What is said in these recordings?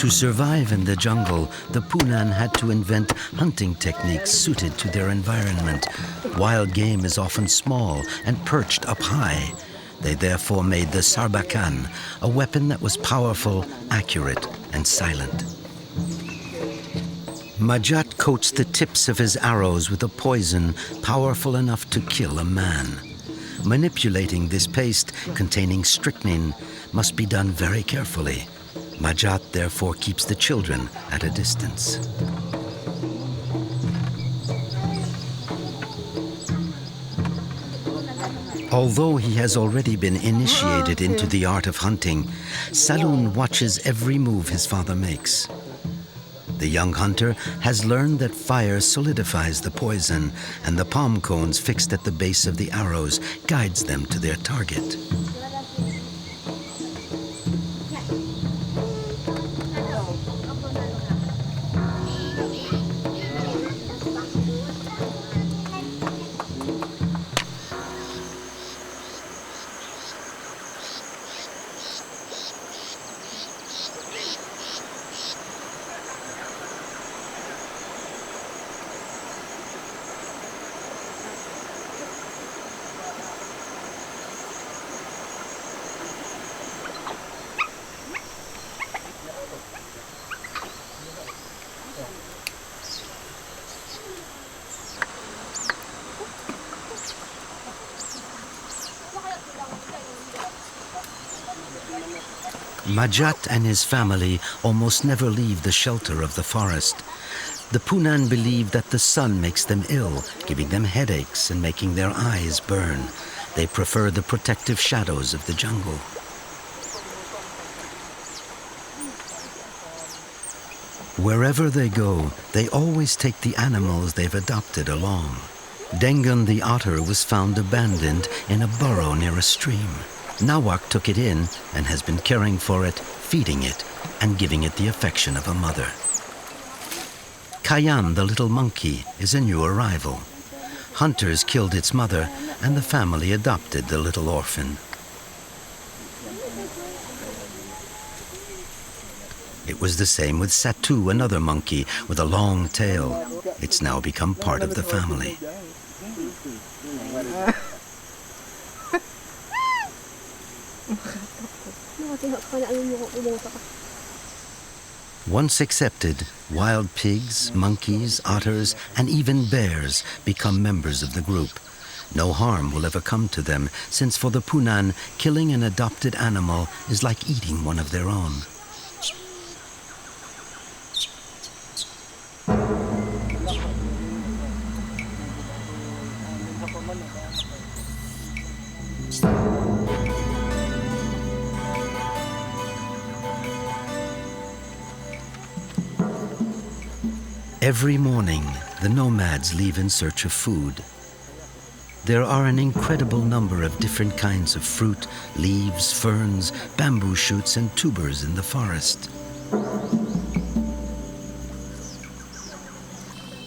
To survive in the jungle, the Punan had to invent hunting techniques suited to their environment. Wild game is often small and perched up high. They therefore made the sarbakan, a weapon that was powerful, accurate, and silent. Madjat coats the tips of his arrows with a poison powerful enough to kill a man. Manipulating this paste, containing strychnine, must be done very carefully. Madjat therefore keeps the children at a distance. Although he has already been initiated into the art of hunting, Saloun watches every move his father makes. The young hunter has learned that fire solidifies the poison, and the palm cones fixed at the base of the arrows guides them to their target. Madjat and his family almost never leave the shelter of the forest. The Punan believe that the sun makes them ill, giving them headaches and making their eyes burn. They prefer the protective shadows of the jungle. Wherever they go, they always take the animals they've adopted along. Dengan the otter was found abandoned in a burrow near a stream. Nawak took it in and has been caring for it, feeding it, and giving it the affection of a mother. Kayan, the little monkey, is a new arrival. Hunters killed its mother, and the family adopted the little orphan. It was the same with Satu, another monkey with a long tail. It's now become part of the family. Once accepted, wild pigs, monkeys, otters, and even bears become members of the group. No harm will ever come to them, since for the Punan, killing an adopted animal is like eating one of their own. Every morning, the nomads leave in search of food. There are an incredible number of different kinds of fruit, leaves, ferns, bamboo shoots, and tubers in the forest.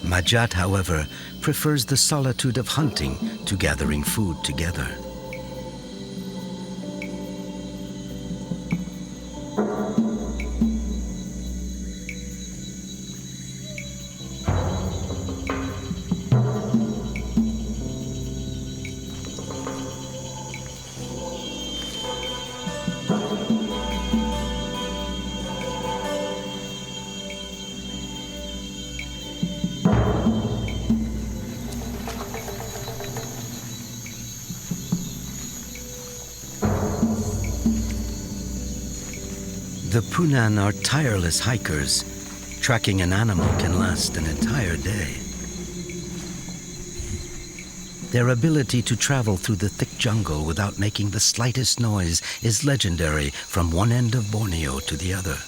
Madjat, however, prefers the solitude of hunting to gathering food together. The Punan are tireless hikers. Tracking an animal can last an entire day. Their ability to travel through the thick jungle without making the slightest noise is legendary from one end of Borneo to the other.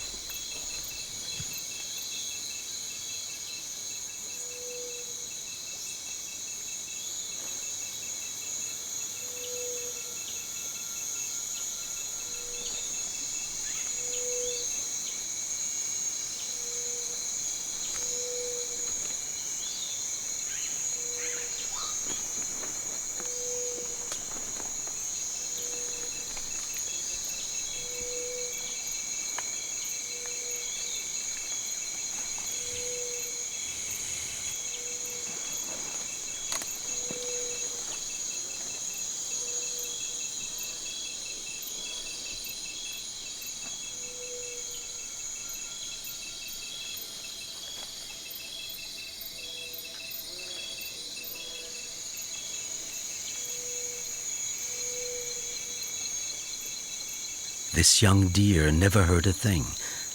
This young deer never heard a thing,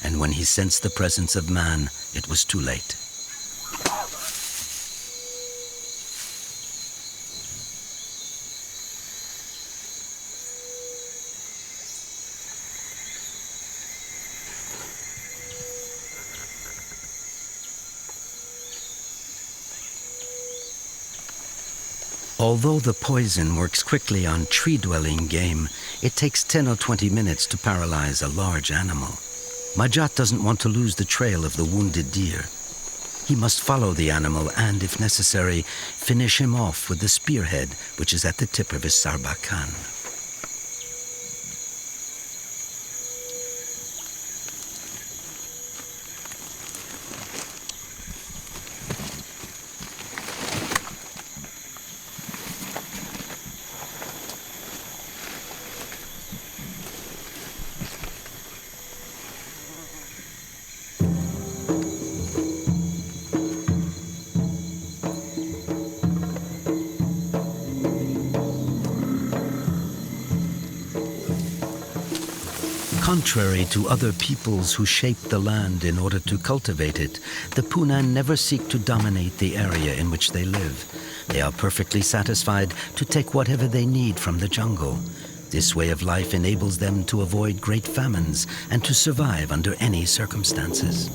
and when he sensed the presence of man, it was too late. Although the poison works quickly on tree-dwelling game, it takes 10 or 20 minutes to paralyze a large animal. Madjat doesn't want to lose the trail of the wounded deer. He must follow the animal and, if necessary, finish him off with the spearhead, which is at the tip of his sarbakan. Contrary to other peoples who shape the land in order to cultivate it, the Punan never seek to dominate the area in which they live. They are perfectly satisfied to take whatever they need from the jungle. This way of life enables them to avoid great famines and to survive under any circumstances.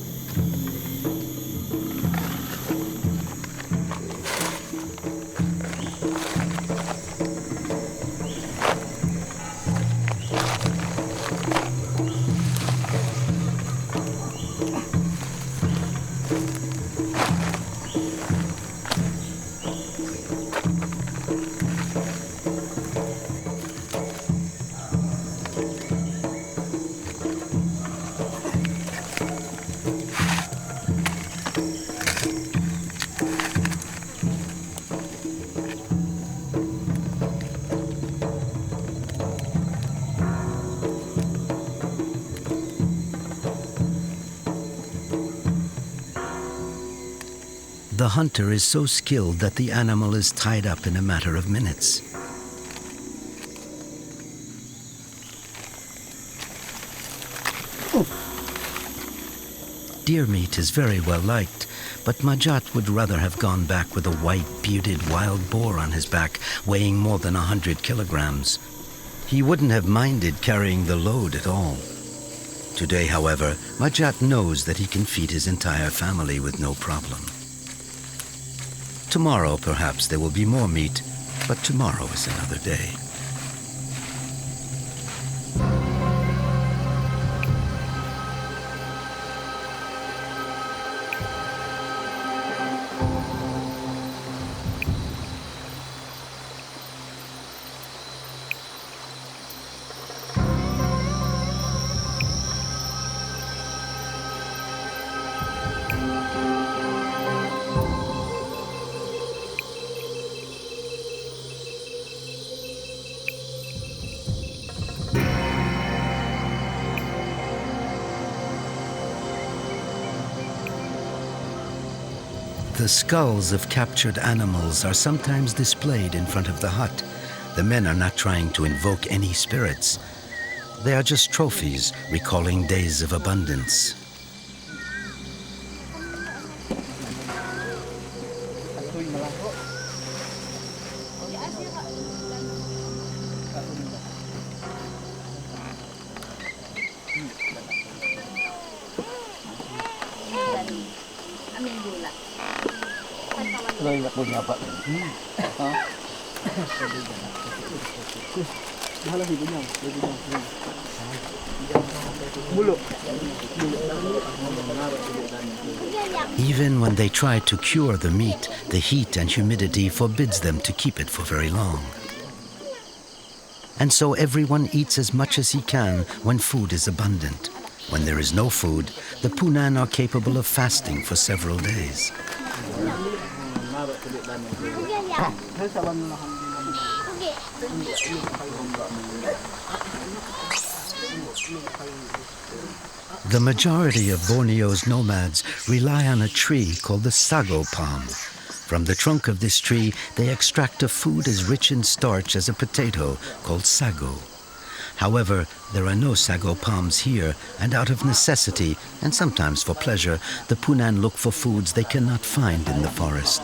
The hunter is so skilled that the animal is tied up in a matter of minutes. Deer meat is very well liked, but Madjat would rather have gone back with a white, bearded wild boar on his back, weighing more than 100 kilograms. He wouldn't have minded carrying the load at all. Today, however, Madjat knows that he can feed his entire family with no problem. Tomorrow, perhaps, there will be more meat, but tomorrow is another day. The skulls of captured animals are sometimes displayed in front of the hut. The men are not trying to invoke any spirits. They are just trophies recalling days of abundance. Even when they try to cure the meat, the heat and humidity forbids them to keep it for very long. And so everyone eats as much as he can when food is abundant. When there is no food, the Punan are capable of fasting for several days. The majority of Borneo's nomads rely on a tree called the sago palm. From the trunk of this tree, they extract a food as rich in starch as a potato called sago. However, there are no sago palms here, and out of necessity, and sometimes for pleasure, the Punan look for foods they cannot find in the forest.